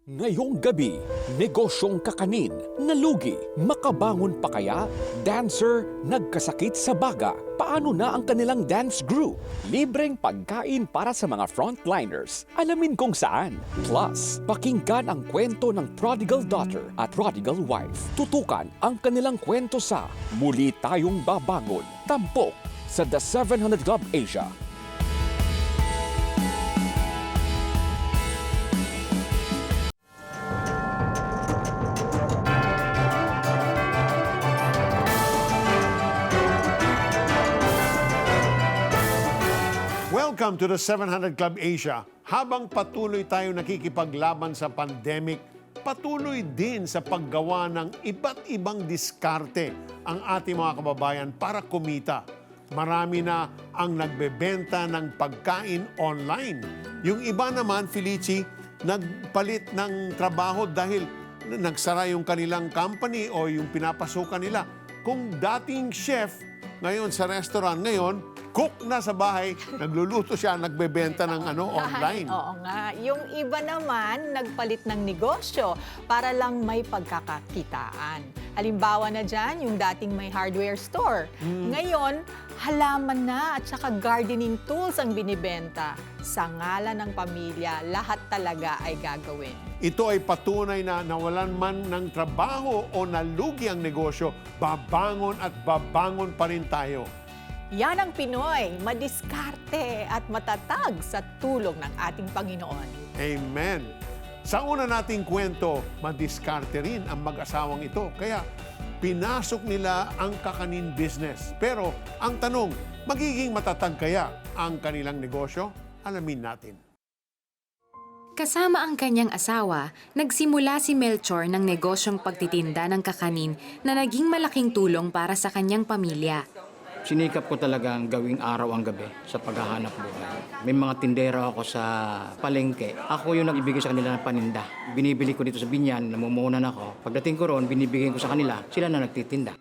Ngayong gabi, negosyong kakanin, nalugi, makabangon pa kaya? Dancer, nagkasakit sa baga. Paano na ang kanilang dance group? Libreng pagkain para sa mga frontliners. Alamin kung saan. Plus, pakinggan ang kwento ng prodigal daughter at prodigal wife. Tutukan ang kanilang kwento sa Muli Tayong Babangon. Tampok sa The 700 Club Asia. Welcome to the 700 Club Asia. Habang patuloy tayo nakikipaglaban sa pandemic, patuloy din sa paggawa ng iba't ibang diskarte ang ating mga kababayan para kumita. Marami na ang nagbebenta ng pagkain online. Yung iba naman, Felici, nagpalit ng trabaho dahil nagsara yung kanilang company o yung pinapasukan nila. Kung dating chef ngayon sa restaurant, ngayon, cook na sa bahay, nagluluto siya, nagbebenta ng online. Oo nga. Yung iba naman, nagpalit ng negosyo para lang may pagkakakitaan. Halimbawa na dyan, yung dating may hardware store. Ngayon, halaman na at saka gardening tools ang binibenta. Sa ngalan ng pamilya, lahat talaga ay gagawin. Ito ay patunay na nawalan man ng trabaho o nalugi ang negosyo, babangon at babangon pa rin tayo. Yan ang Pinoy, madiskarte at matatag sa tulong ng ating Panginoon. Amen. Sa una nating kwento, madiskarte rin ang mag-asawang ito. Kaya pinasok nila ang kakanin business. Pero ang tanong, magiging matatag kaya ang kanilang negosyo? Alamin natin. Kasama ang kanyang asawa, nagsimula si Melchor ng negosyong pagtitinda ng kakanin na naging malaking tulong para sa kanyang pamilya. Sinikap ko talagang gawing araw ang gabi sa paghahanap buhay. May mga tindera ako sa palengke. Ako yung nagbibigay sa kanila ng paninda. Binibili ko dito sa Binyan, namumuhunan ako. Pagdating ko roon, binibigay ko sa kanila, sila na nagtitinda.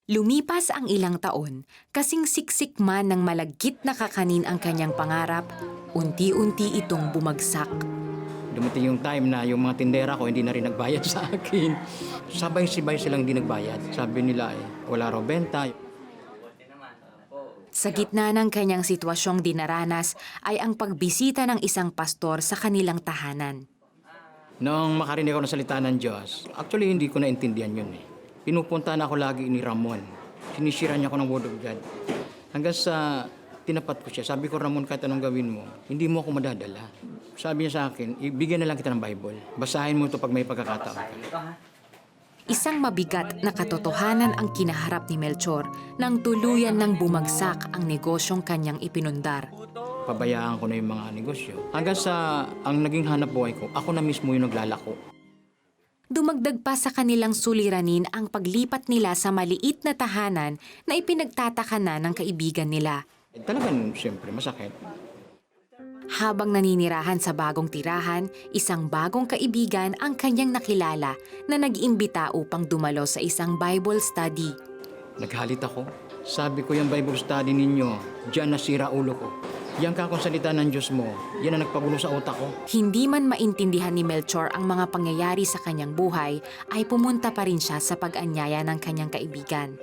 Lumipas ang ilang taon, kasing siksik man ng malagkit na kakanin ang kanyang pangarap, unti-unti itong bumagsak. Dumating yung time na yung mga tindera ko hindi na rin nagbayad sa akin. Sabay-sibay silang hindi nagbayad. Sabi nila wala raw benta. Sa gitna ng kanyang sitwasyong dinaranas ay ang pagbisita ng isang pastor sa kanilang tahanan. Nung makarinig ako ng salita ng Diyos, actually hindi ko naintindihan yun eh. Pinupunta na ako lagi ni Ramon. Sinisira niya ako ng word of God. Hanggang sa tinapat ko siya, sabi ko, Ramon, kahit anong gawin mo, hindi mo ako madadala. Sabi niya sa akin, ibigyan na lang kita ng Bible. Basahin mo ito pag may pagkakataon ka. Isang mabigat na katotohanan ang kinaharap ni Melchor nang tuluyan ng bumagsak ang negosyong kanyang ipinundar. Pabayaan ko na yung mga negosyo. Hanggang sa ang naging hanap buhay ko, ako na mismo yung naglalako. Dumagdag pa sa kanilang suliranin ang paglipat nila sa maliit na tahanan na ipinagtataka na ng kaibigan nila. Talagang, siyempre, masakit. Habang naninirahan sa bagong tirahan, isang bagong kaibigan ang kanyang nakilala na nag-imbita upang dumalo sa isang Bible study. Naghalit ako. Sabi ko, yung Bible study ninyo, diyan nasira ulo ko. Yan ka kung salita ng Diyos mo, yan ang nagpagulo sa utak ko. Hindi man maintindihan ni Melchor ang mga pangyayari sa kanyang buhay, ay pumunta pa rin siya sa pag-anyaya ng kanyang kaibigan.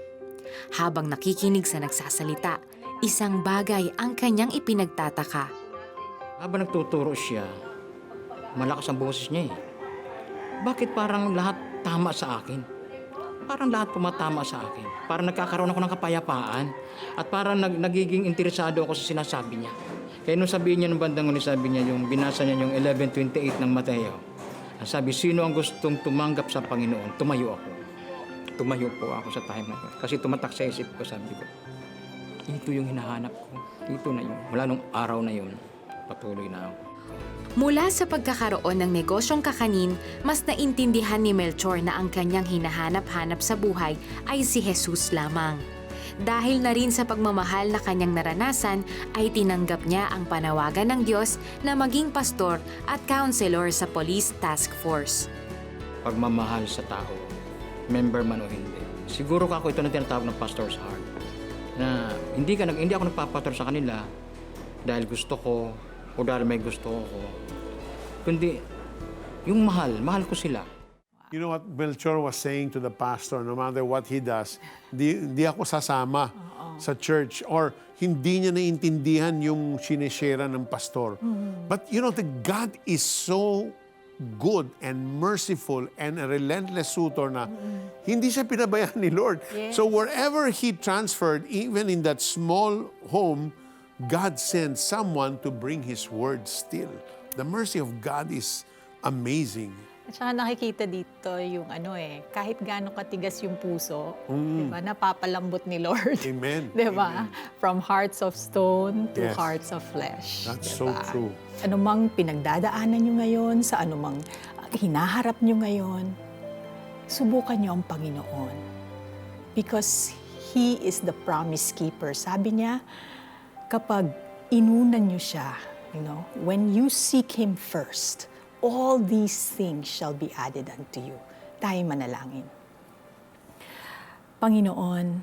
Habang nakikinig sa nagsasalita, isang bagay ang kanyang ipinagtataka. Habang nagtuturo siya, malakas ang boses niya eh. Bakit parang lahat tama sa akin? Parang lahat pumatama sa akin. Parang nagkakaroon ako ng kapayapaan at parang nagiging interesado ako sa sinasabi niya. Kaya nung sabihin niya ng bandang huli, sabi niya yung binasa niya yung 11:28 ng Mateo. Sabi, sino ang gustong tumanggap sa Panginoon? Tumayo ako. Tumayo po ako sa time na yun. Kasi tumatak sa isip ko, sabi ko, ito yung hinahanap ko. Ito na yun. Mula nung araw na yun, patuloy na ako. Mula sa pagkakaroon ng negosyong kakanin, mas naintindihan ni Melchor na ang kanyang hinahanap-hanap sa buhay ay si Jesus lamang. Dahil na rin sa pagmamahal na kanyang naranasan, ay tinanggap niya ang panawagan ng Diyos na maging pastor at counselor sa Police Task Force. Pagmamahal sa tao, member man o hindi. Siguro ako ito na tinatawag ng pastor's heart. Na hindi ako nagpapastor sa kanila dahil gusto ko o dahil may gusto ko. Kundi Yung mahal ko sila. You know what Melchor was saying to the pastor, no matter what he does, di ako sasama sa church or hindi niya naiintindihan yung sinishare ng pastor. But you know, the God is so good and merciful and a relentless suitor na hindi siya pinabayaan ni Lord. Yes. So wherever he transferred, even in that small home, God sent someone to bring His word still. The mercy of God is amazing. At saka nakikita dito yung kahit gaano katigas yung puso, diba, napapalambot ni Lord. Amen. Diba? From hearts of stone to Yes. hearts of flesh. That's diba? so true. Anumang pinagdadaanan nyo ngayon, sa anumang hinaharap nyo ngayon, subukan nyo ang Panginoon. Because He is the promise keeper. Sabi niya, kapag inunan nyo siya, when you seek Him first, all these things shall be added unto you. Tayo manalangin. Panginoon,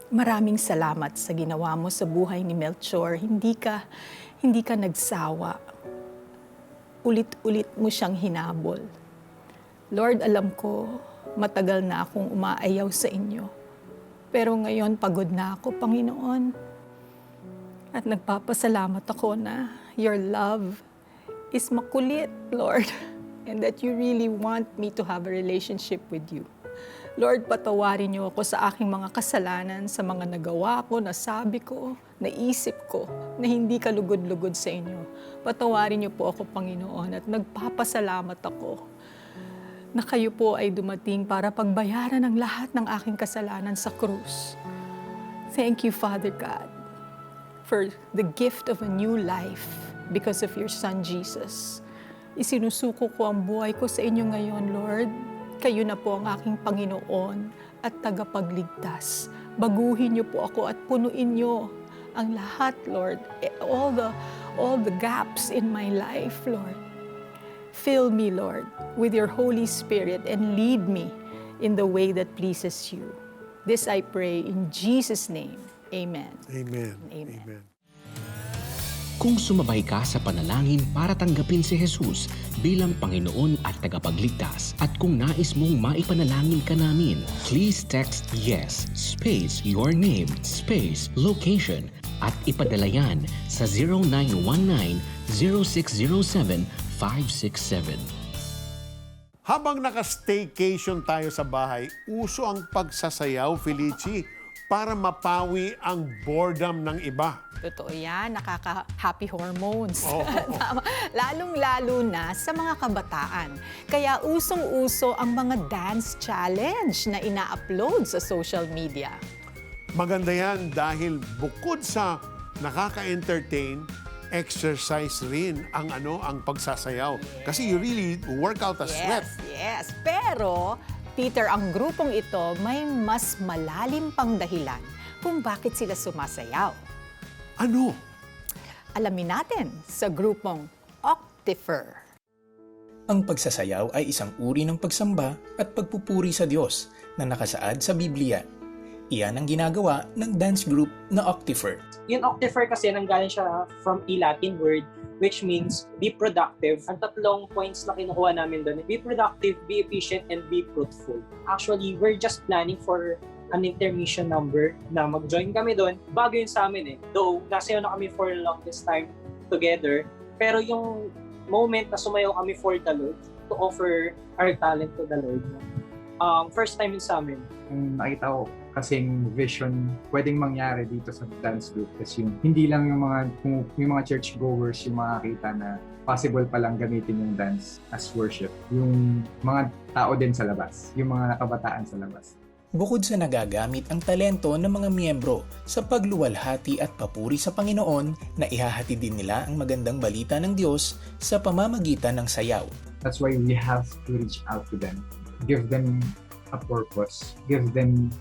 maraming salamat sa ginawa mo sa buhay ni Melchor. Hindi ka nagsawa. Ulit-ulit mo siyang hinabol. Lord, alam ko, matagal na akong umaayaw sa inyo. Pero ngayon, pagod na ako, Panginoon. At nagpapasalamat ako na your love is makulit, Lord, and that you really want me to have a relationship with you. Lord, patawarin niyo ako sa aking mga kasalanan, sa mga nagawa ko, nasabi ko, naisip ko, na hindi kalugod-lugod sa inyo. Patawarin niyo po ako, Panginoon, at nagpapasalamat ako na kayo po ay dumating para pagbayaran ang lahat ng aking kasalanan sa krus. Thank you, Father God, for the gift of a new life because of your Son, Jesus. Isinusuko ko ang buhay ko sa inyo ngayon, Lord. Kayo na po ang aking Panginoon at tagapagligtas. Baguhin niyo po ako at punuin niyo ang lahat, Lord. All the gaps in my life, Lord. Fill me, Lord, with your Holy Spirit and lead me in the way that pleases you. This I pray in Jesus' name. Amen. Amen. Amen. Amen. Kung sumabay ka sa panalangin para tanggapin si Jesus bilang Panginoon at tagapagligtas at kung nais mong maipanalangin ka namin, please text YES space your name space location at ipadala yan sa 0919-0607-567. Habang naka-staycation tayo sa bahay, uso ang pagsasayaw, Felici, para mapawi ang boredom ng iba. Totoo yan, nakaka-happy hormones. Oo. Tama. Lalong-lalo na sa mga kabataan. Kaya usong-uso ang mga dance challenge na ina-upload sa social media. Maganda yan dahil bukod sa nakaka-entertain, exercise rin ang pagsasayaw. Kasi you really work out a sweat. Yes. Pero, Peter, ang grupong ito may mas malalim pang dahilan kung bakit sila sumasayaw. Ano? Alamin natin sa grupong Octifer. Ang pagsasayaw ay isang uri ng pagsamba at pagpupuri sa Diyos na nakasaad sa Biblia. Iyan ang ginagawa ng dance group na Octifer. Yung Octifer kasi nanggaling siya from a Latin word which means be productive. Ang tatlong points na kinukuha namin doon, be productive, be efficient, and be fruitful. Actually, we're just planning for an intermission number na mag-join kami doon. Bago yun sa amin Though, nasayaw na kami for the longest time together. Pero yung moment na sumayaw kami for the Lord, to offer our talent to the Lord. First time yun sa amin. Yung nakita ko kasing vision pwedeng mangyari dito sa dance group kasi hindi lang yung mga church goers yung makakita na possible palang gamitin yung dance as worship. Yung mga tao din sa labas, yung mga kabataan sa labas. Bukod sa nagagamit ang talento ng mga miyembro sa pagluwalhati at papuri sa Panginoon, na ihahatid din nila ang magandang balita ng Diyos sa pamamagitan ng sayaw. That's why we have to reach out to them. Give them a purpose. Give them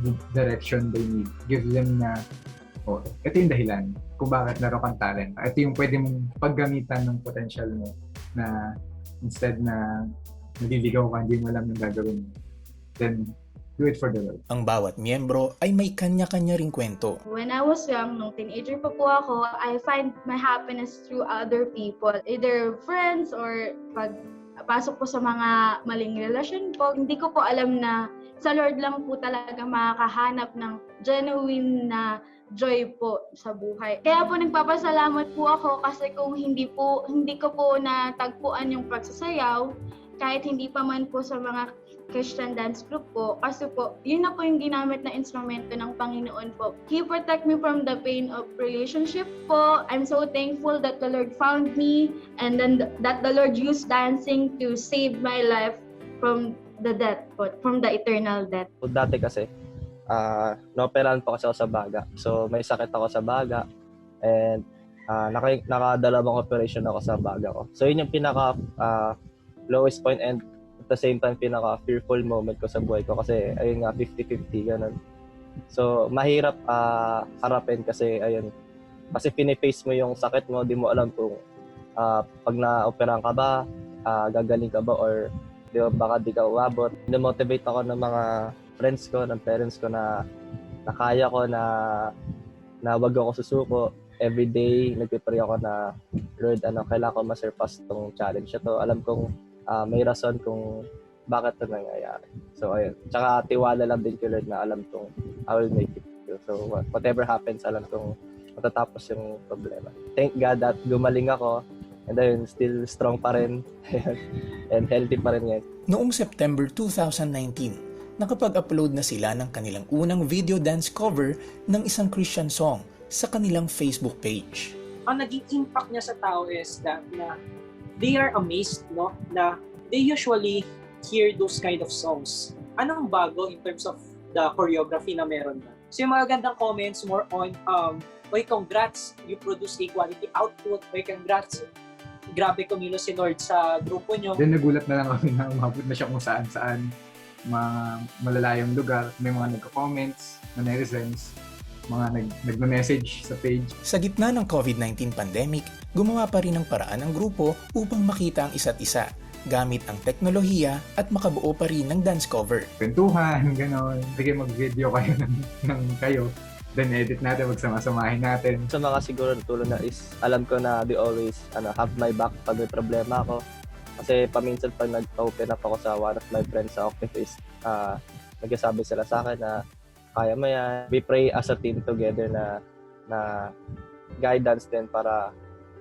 the direction they need. Give them na, ito yung dahilan kung bakit naroon kang talent. Ito yung pwede mong paggamitan ng potential mo na instead na naliligaw ka, hindi mo alam yung gagawin mo. Then, Do it for the Lord. Ang bawat miyembro ay may kanya-kanya ring kwento. When I was young, nung teenager pa po ako, I find my happiness through other people. Either friends or pag pasok po sa mga maling relasyon po, hindi ko po alam na sa Lord lang po talaga makakahanap ng genuine na joy po sa buhay. Kaya po nagpapasalamat po ako kasi kung hindi ko po natagpuan yung pagsasayaw, kahit hindi pa man po sa mga Christian dance group po, kasi po, yun na po yung ginamit na instrumento ng Panginoon po. He protect me from the pain of relationship po. I'm so thankful that the Lord found me and then that the Lord used dancing to save my life from the death po, from the eternal death. Dati kasi, naoperahan po kasi ako sa baga. So, may sakit ako sa baga and nakadalawang operation ako sa baga ko. So, yun yung pinaka lowest point and at the same time, pinaka-fearful moment ko sa buhay ko kasi ayun nga, 50-50, ganun. So, mahirap harapin kasi ayun, kasi piniface mo yung sakit mo, di mo alam kung pag na-operahan ka ba, gagaling ka ba or di ba, baka di ka uabot. Namotivate ako ng mga friends ko, ng parents ko na kaya ko na wag ako susuko. Every day, nagpipray ako na, Lord, kailangan ko ma-surpass tong challenge ito. Alam kong may rason kung bakit ito nangyayari. So, ayun. Tsaka tiwala lang din kay Lord na alam kong I will make it through. So, whatever happens, alam kong matatapos yung problema. Thank God that gumaling ako and ayun, still strong pa rin and healthy pa rin ngayon. Noong September 2019, nakapag-upload na sila ng kanilang unang video dance cover ng isang Christian song sa kanilang Facebook page. Ang naging impact niya sa tao is that na they are amazed, no? Na they usually hear those kind of songs. Anong bago in terms of the choreography na meron na? So yung mga gandang comments more on, oy, congrats, you produce a quality output. Oy, congrats, grabe kumilos si Lord sa grupo nyo. Then nagulat na lang kami na umabot na siya kung saan-saan, mga malalayong lugar. May mga nagko-comments, na netizens, mga nagme-message sa page. Sa gitna ng COVID-19 pandemic, gumawa pa rin ng paraan ang grupo upang makita ang isa't isa gamit ang teknolohiya at makabuo pa rin ng dance cover. Kwentuhan, gano'n. Sige, mag-video kayo ng kayo. Then edit natin, magsama-samahin natin. Sa mga siguro natulong na is, alam ko na they always have my back pag may problema ako. Kasi paminsan pag nag-open up ako sa one of my friends sa Octaface, nagsasabi sila sa akin na kaya mo yan. We pray as a team together na guidance din para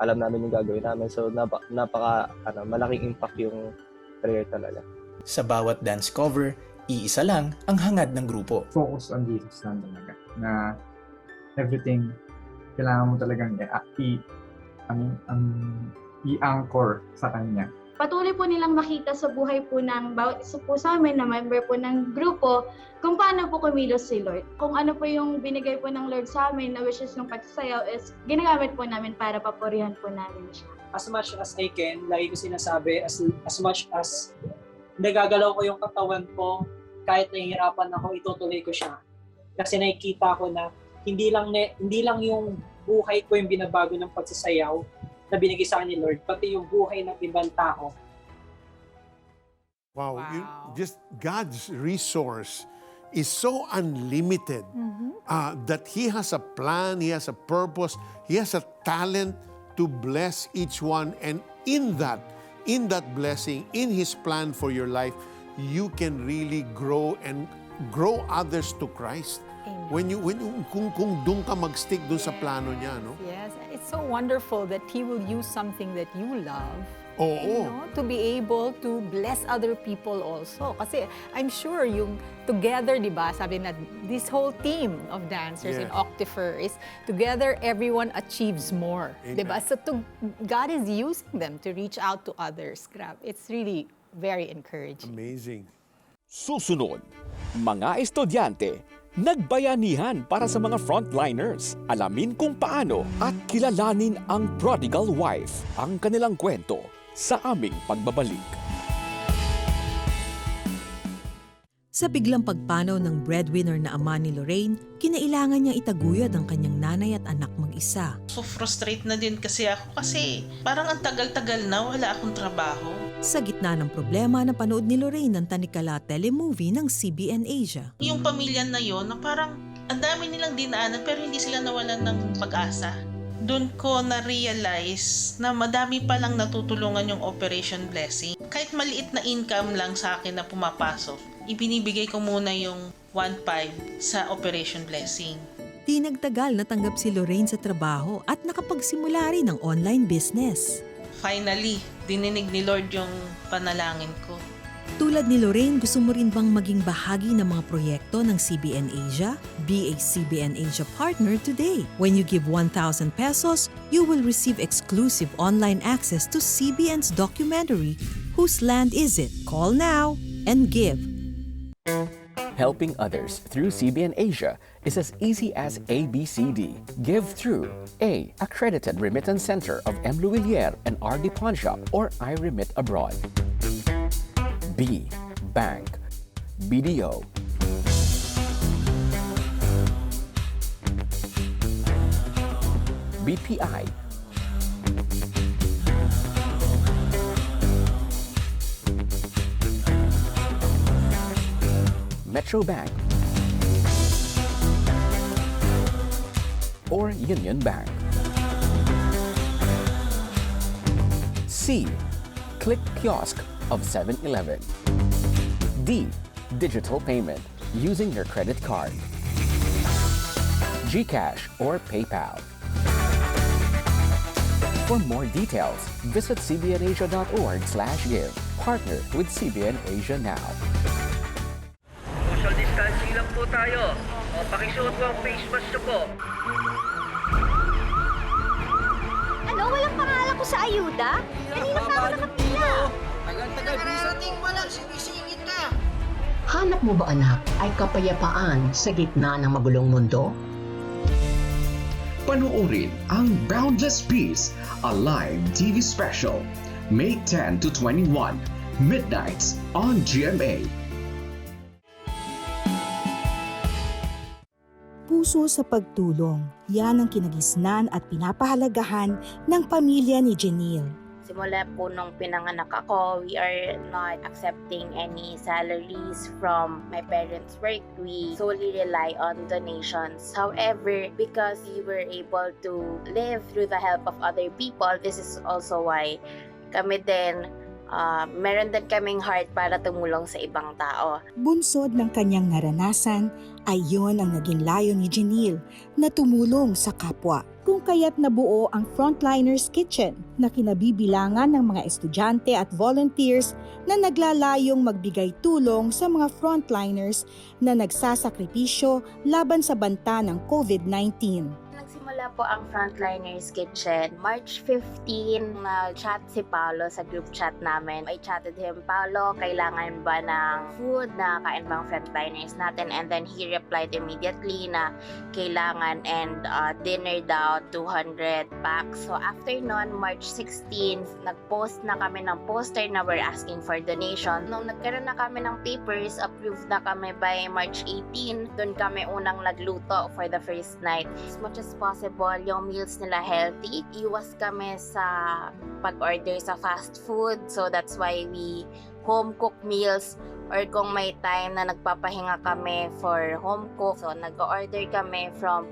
alam namin yung gagawin namin. So, malaking impact yung prayer talaga. Sa bawat dance cover, iisa lang ang hangad ng grupo. Focus on Jesus lang talaga. Na everything, kailangan mo talagang i-anchor sa Kanya. Patuloy po nilang makita sa buhay po ng bawat isa po sa amin na member po ng grupo kung paano po kumilos si Lord. Kung ano po yung binigay po ng Lord sa amin na wishes ng pagsasayaw is ginagamit po namin para papurihan po namin siya. As much as I can, lagi ko sinasabi, as much as nagagalaw ko yung katawan ko, kahit nahihirapan ako, itutuloy ko siya. Kasi nakikita ko na hindi lang yung buhay ko yung binabago ng pagsasayaw na binigay sa akin ni Lord, pati yung buhay ng ibang tao. Wow. Just God's resource is so unlimited that He has a plan, He has a purpose, He has a talent to bless each one. And in that blessing, in His plan for your life, you can really grow and grow others to Christ. Amen. Kung doon ka mag-stick doon sa plano niya, no? Yes, it's so wonderful that He will use something that you love, Oo. to be able to bless other people also. Kasi I'm sure yung together, di ba, sabi na this whole team of dancers in Yeah. Octifer is together everyone achieves more. Amen. Di ba? So God is using them to reach out to others. Grabe, it's really very encouraging. Amazing. Susunod, mga estudyante, nagbayanihan para sa mga frontliners. Alamin kung paano at kilalanin ang prodigal wife. Ang kanilang kwento sa aming pagbabalik. Sa biglang pagpanaw ng breadwinner na ama ni Lorraine, kinailangan niyang itaguyod ang kanyang nanay at anak mag-isa. So frustrate na din kasi ako kasi parang ang tagal-tagal na wala akong trabaho. Sa gitna ng problema, napanood ni Lorraine ang tanikala telemovie ng CBN Asia. Yung pamilya na yon na parang ang dami nilang dinaanan pero hindi sila nawalan ng pag-asa. Doon ko na-realize na madami palang natutulungan yung Operation Blessing. Kahit maliit na income lang sa akin na pumapasok, ibinibigay ko muna yung 1.5 sa Operation Blessing. Di nagtagal natanggap si Lorraine sa trabaho at nakapagsimula rin ng online business. Finally, dininig ni Lord yung panalangin ko. Tulad ni Lorraine, gusto mo rin bang maging bahagi ng mga proyekto ng CBN Asia? Be a CBN Asia partner today. When you give 1,000 pesos, you will receive exclusive online access to CBN's documentary, Whose Land Is It? Call now and give. Helping others through CBN Asia is as easy as ABCD. Give through A. Accredited Remittance Center of M. Luwilier and RD Pawn Shop or iRemit Abroad. B. Bank. BDO. BPI. Metro Bank. Or Union Bank. C. Click Kiosk of 7-Eleven. D. Digital payment using your credit card. GCash or PayPal. For more details, visit cbnasia.org/give. Partner with CBN Asia now. Social distancing lang po tayo. O, pakisuot po ang face mask niyo po. Ano? Walang pangalan ko sa ayuda? Kanina pa ako nakapila. Tagal-tagal, bisarating mo lang, sinisingit ka. Hanap mo ba anak ay kapayapaan sa gitna ng magulong mundo? Panoorin ang Boundless Peace, a live TV special, May 10 to 21, midnights on GMA. Puso sa pagtulong, yan ang kinagisnan at pinapahalagahan ng pamilya ni Janelle. Simula po nung pinanganak ako, we are not accepting any salaries from my parents' work. We solely rely on donations. However, because we were able to live through the help of other people, this is also why kami din, meron din kaming heart para tumulong sa ibang tao. Bunsod ng kanyang naranasan ay yon ang naging layon ni Janelle na tumulong sa kapwa. Kung kaya't nabuo ang Frontliners Kitchen na kinabibilangan ng mga estudyante at volunteers na naglalayong magbigay tulong sa mga frontliners na nagsasakripisyo laban sa banta ng COVID-19. Nagsimula po ang Frontliners Kitchen. March 15, nag-chat si Paolo sa group chat namin. I chatted him, Paolo, kailangan ba ng food na kain bang frontliners natin? And then he replied immediately na kailangan and dinner daw 200 packs. So after nun, March 16, nag-post na kami ng poster na we're asking for donation. Nung nagkaroon na kami ng papers, approved na kami by March 18, doon kami unang nagluto for the first night. As much as possible, yung meals nila healthy. Iwas kami sa pag-order sa fast food. So that's why we home cook meals, or kung may time na nagpapahinga kami for home cook, so nag-order kami from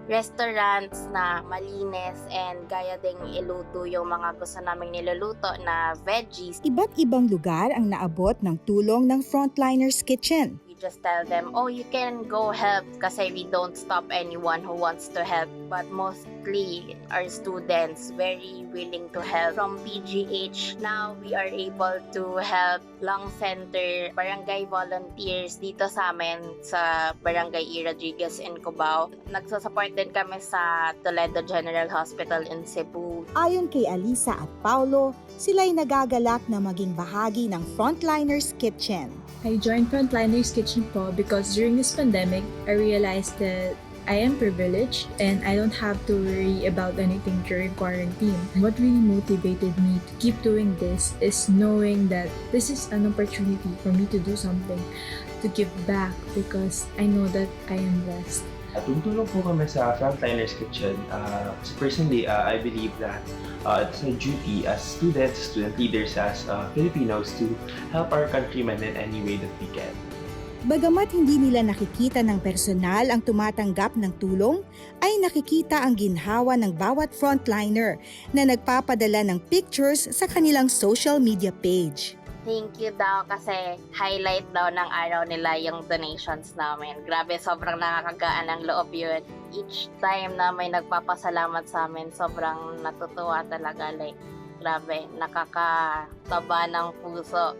restaurants na malinis and kaya ding iluto yung mga gusto naming niluluto na veggies. Iba't ibang lugar ang naabot ng tulong ng Frontliners Kitchen. Just tell them, oh, you can go help kasi we don't stop anyone who wants to help. But mostly, our students very willing to help. From PGH, now we are able to help lung center, barangay volunteers dito sa amin sa Barangay E. Rodriguez in Cubao. Nagsusupport din kami sa Toledo General Hospital in Cebu. Ayon kay Alisa at Paulo, sila'y nagagalak na maging bahagi ng Frontliners Kitchen. I joined Frontliners Kitchen po because during this pandemic, I realized that I am privileged and I don't have to worry about anything during quarantine. What really motivated me to keep doing this is knowing that this is an opportunity for me to do something, to give back, because I know that I am blessed. At tumutulong po kami sa Frontliners Kitchen. Kasi personally, I believe that it's a duty as students, student leaders, as Filipinos to help our countrymen in any way that we can. Bagamat hindi nila nakikita ng personal ang tumatanggap ng tulong, ay nakikita ang ginhawa ng bawat frontliner na nagpapadala ng pictures sa kanilang social media page. Thank you daw kasi highlight daw ng araw nila yung donations namin. Grabe, sobrang nakakagaan ng loob yun. Each time na may nagpapasalamat sa amin, sobrang natutuwa talaga. Like, grabe, nakakataba ng puso.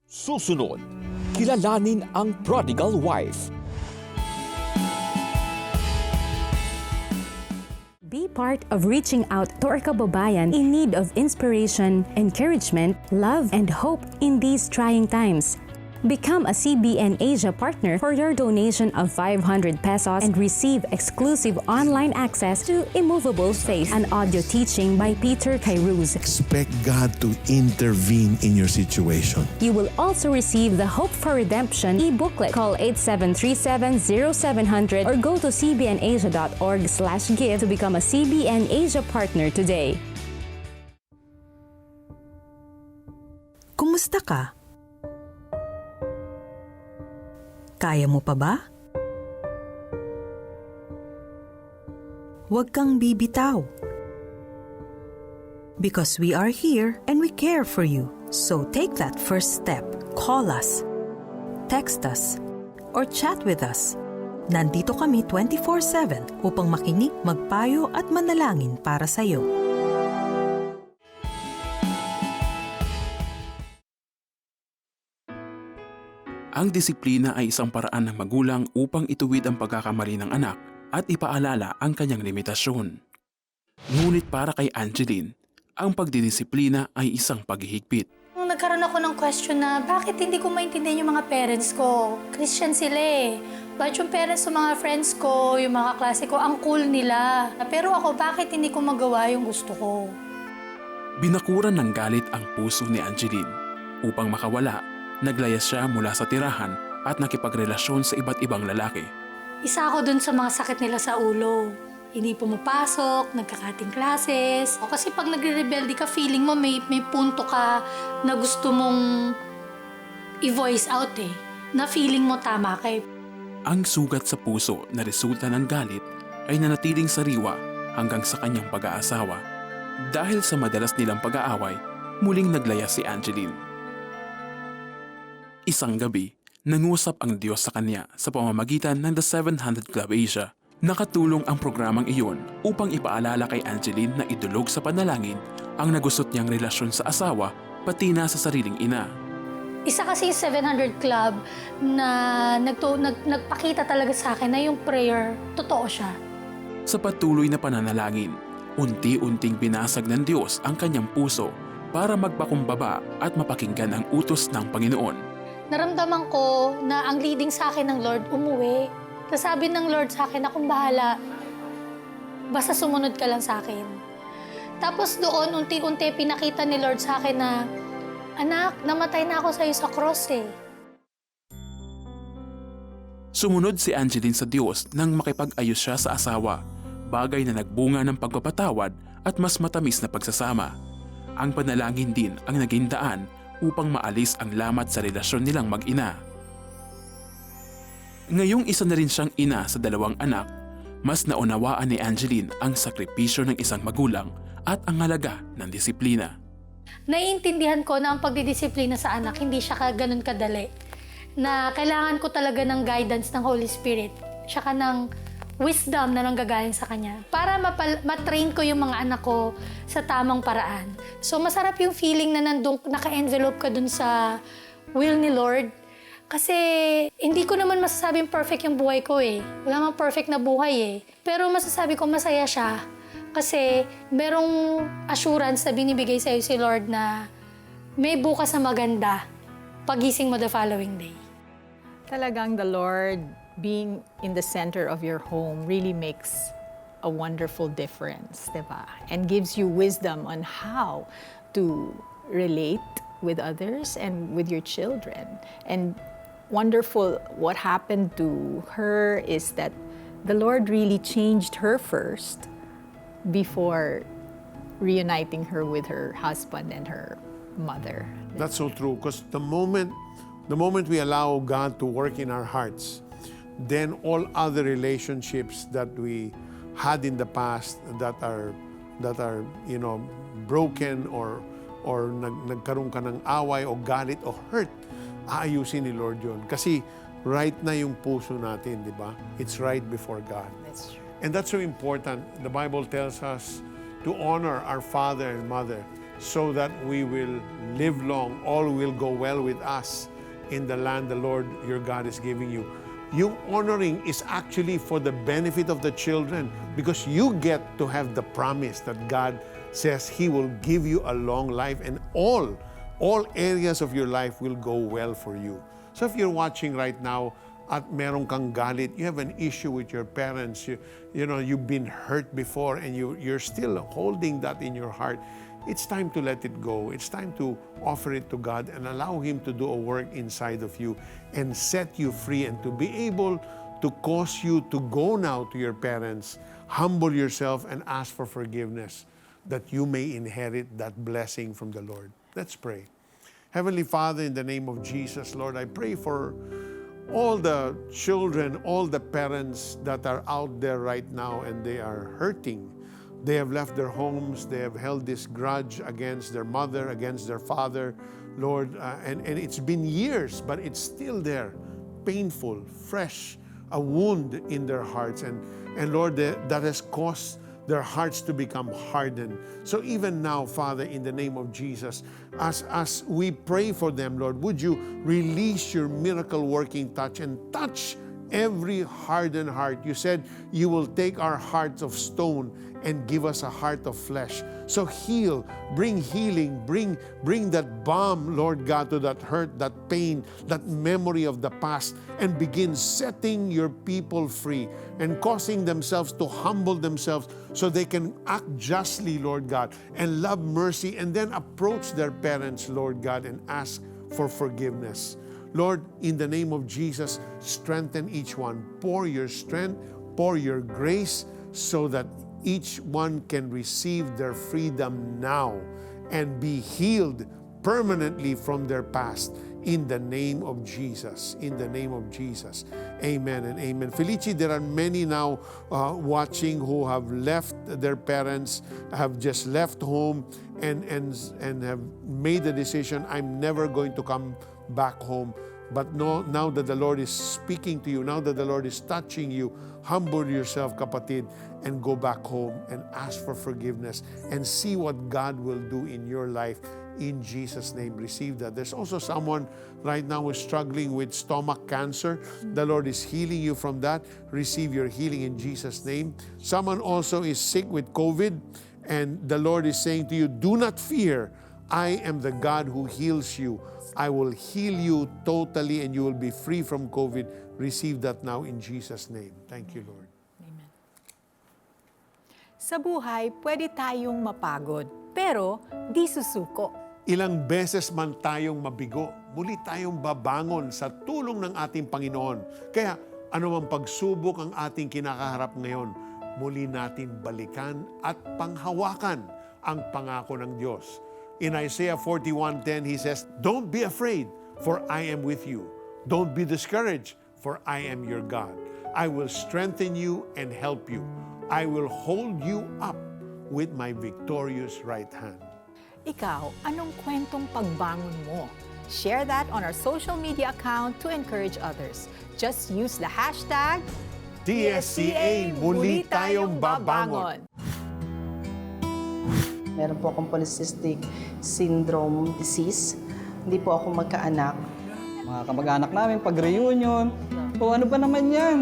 Susunod, kilalanin ang prodigal wife. Be part of reaching out to our kababayan in need of inspiration, encouragement, love, and hope in these trying times. Become a CBN Asia partner for your donation of 500 pesos and receive exclusive online access to Immovable Faith, an audio teaching by Peter Kairouz. Expect God to intervene in your situation. You will also receive the Hope for Redemption e-booklet. Call 8737-0700 or go to cbnasia.org/give to become a CBN Asia partner today. Kumusta ka? Kaya mo pa ba? Huwag kang bibitaw. Because we are here and we care for you. So take that first step. Call us, text us, or chat with us. Nandito kami 24/7 upang makinig, magpayo at manalangin para sa iyo. Ang disiplina ay isang paraan ng magulang upang ituwid ang pagkakamali ng anak at ipaalala ang kanyang limitasyon. Ngunit para kay Angeline, ang pagdidisiplina ay isang paghihigpit. Nagkaroon ako ng question na bakit hindi ko maintindihan yung mga parents ko. Christian sila eh. Bakit yung parents ng mga friends ko, yung mga klase ko, ang cool nila. Pero ako, bakit hindi ko magawa yung gusto ko? Binakuran ng galit ang puso ni Angeline. Upang makawala, naglayas siya mula sa tirahan at nakipagrelasyon sa iba't ibang lalaki. Isa ako dun sa mga sakit nila sa ulo. Hindi pumapasok, nagkakating classes. O kasi pag nagre-rebelde ka, feeling mo may punto ka na gusto mong i-voice out eh. Na feeling mo tama kay. Ang sugat sa puso na resulta ng galit ay nanatiling sariwa hanggang sa kanyang pag-aasawa. Dahil sa madalas nilang pag-aaway, muling naglaya si Angeline. Isang gabi, nangusap ang Diyos sa kanya sa pamamagitan ng The 700 Club Asia. Nakatulong ang programang iyon upang ipaalala kay Angeline na idulog sa panalangin ang nagusot niyang relasyon sa asawa pati na sa sariling ina. Isa kasi yung 700 Club na nagpakita talaga sa akin na yung prayer, totoo siya. Sa patuloy na pananalangin, unti-unting binasag ng Diyos ang kanyang puso para magpakumbaba at mapakinggan ang utos ng Panginoon. Naramdaman ko na ang leading sa akin ng Lord umuwi. Tapos sabi ng Lord sa akin, akong bahala. Basta sumunod ka lang sa akin. Tapos doon, unti-unti pinakita ni Lord sa akin na, anak, namatay na ako sa iyo sa cross eh. Sumunod si Angeline sa Diyos nang makipag-ayos siya sa asawa, bagay na nagbunga ng pagpapatawad at mas matamis na pagsasama. Ang panalangin din ang naging daan upang maalis ang lamat sa relasyon nilang mag-ina. Ngayong isa na rin siyang ina sa 2 anak, mas naunawaan ni Angeline ang sakripisyo ng isang magulang at ang halaga ng disiplina. Naiintindihan ko na ang pagdidisiplina sa anak hindi siya ganun kadali. Na kailangan ko talaga ng guidance ng Holy Spirit, tsaka ng wisdom na nanggagaling sa Kanya para matrain ko yung mga anak ko sa tamang paraan. So masarap yung feeling na naka-envelope ka dun sa will ni Lord. Kasi hindi ko naman masasabing perfect yung buhay ko eh. Wala mang perfect na buhay eh. Pero masasabi ko masaya siya kasi merong assurance na binibigay sa'yo si Lord na may bukas na maganda pagising mo the following day. Talagang the Lord being in the center of your home really makes a wonderful difference, diba? And gives you wisdom on how to relate with others and with your children. And wonderful, what happened to her is that the Lord really changed her first before reuniting her with her husband and her mother. That's so true, because the moment we allow God to work in our hearts, then all other relationships that we had in the past that are broken or nagkaroon ka ng away o galit o hurt, aayusin ni Lord yun. Kasi right na yung puso natin, di ba? It's right before God. That's true. And that's so important. The Bible tells us to honor our father and mother so that we will live long, all will go well with us in the land the Lord your God is giving you. Yung honoring is actually for the benefit of the children because you get to have the promise that God says He will give you a long life and all areas of your life will go well for you. So if you're watching right now at meron kang galit, you have an issue with your parents, you've been hurt before and you're still holding that in your heart, it's time to let it go. It's time to offer it to God and allow Him to do a work inside of you and set you free and to be able to cause you to go now to your parents, humble yourself and ask for forgiveness that you may inherit that blessing from the Lord. Let's pray. Heavenly Father, in the name of Jesus, Lord, I pray for all the children, all the parents that are out there right now and they are hurting. They have left their homes. They have held this grudge against their mother, against their father, Lord. And it's been years, but it's still there, painful, fresh, a wound in their hearts. And Lord, that has caused their hearts to become hardened. So even now, Father, in the name of Jesus, as we pray for them, Lord, would you release your miracle-working touch and touch every hardened heart. You said you will take our hearts of stone and give us a heart of flesh. So heal, bring healing, bring that balm, Lord God, to that hurt, that pain, that memory of the past, and begin setting your people free and causing themselves to humble themselves so they can act justly, Lord God, and love mercy, and then approach their parents, Lord God, and ask for forgiveness. Lord, in the name of Jesus, strengthen each one. Pour your strength, pour your grace, so that each one can receive their freedom now and be healed permanently from their past. In the name of Jesus. In the name of Jesus. Amen and amen. Felici, there are many now watching who have left their parents, have just left home, and have made the decision, I'm never going to come back home. But no, now that the Lord is speaking to you, now that the Lord is touching you, humble yourself, kapatid, and go back home and ask for forgiveness and see what God will do in your life. In Jesus' name, receive that. There's also someone right now who is struggling with stomach cancer. The Lord is healing you from that. Receive your healing in Jesus' name. Someone also is sick with COVID, and the Lord is saying to you, do not fear. I am the God who heals you. I will heal you totally and you will be free from COVID. Receive that now in Jesus' name. Thank you, Lord. Amen. Sa buhay, pwede tayong mapagod, pero di susuko. Ilang beses man tayong mabigo, muli tayong babangon sa tulong ng ating Panginoon. Kaya anumang pagsubok ang ating kinakaharap ngayon, muli natin balikan at panghawakan ang pangako ng Diyos. In Isaiah 41:10, He says, don't be afraid, for I am with you. Don't be discouraged, for I am your God. I will strengthen you and help you. I will hold you up with my victorious right hand. Ikaw, anong kwentong pagbangon mo? Share that on our social media account to encourage others. Just use the hashtag TSCA, muli tayong babangon. Meron po akong polycystic syndrome disease. Hindi po ako magkaanak. Mga kamag-anak namin, pag-reunion, o ano ba naman yan?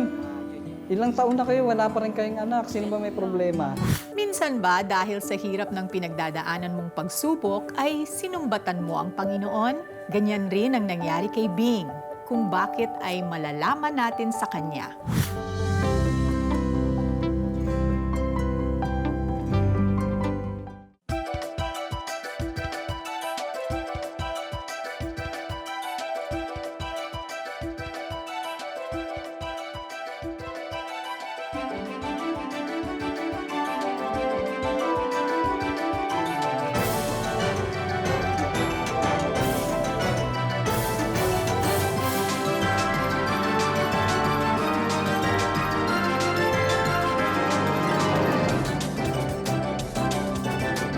Ilang taon na kayo, wala pa rin kayong anak. Sino ba may problema? Minsan ba dahil sa hirap ng pinagdadaanan mong pagsubok ay sinumbatan mo ang Panginoon? Ganyan rin ang nangyari kay Bing. kung bakit ay malalaman natin sa kanya.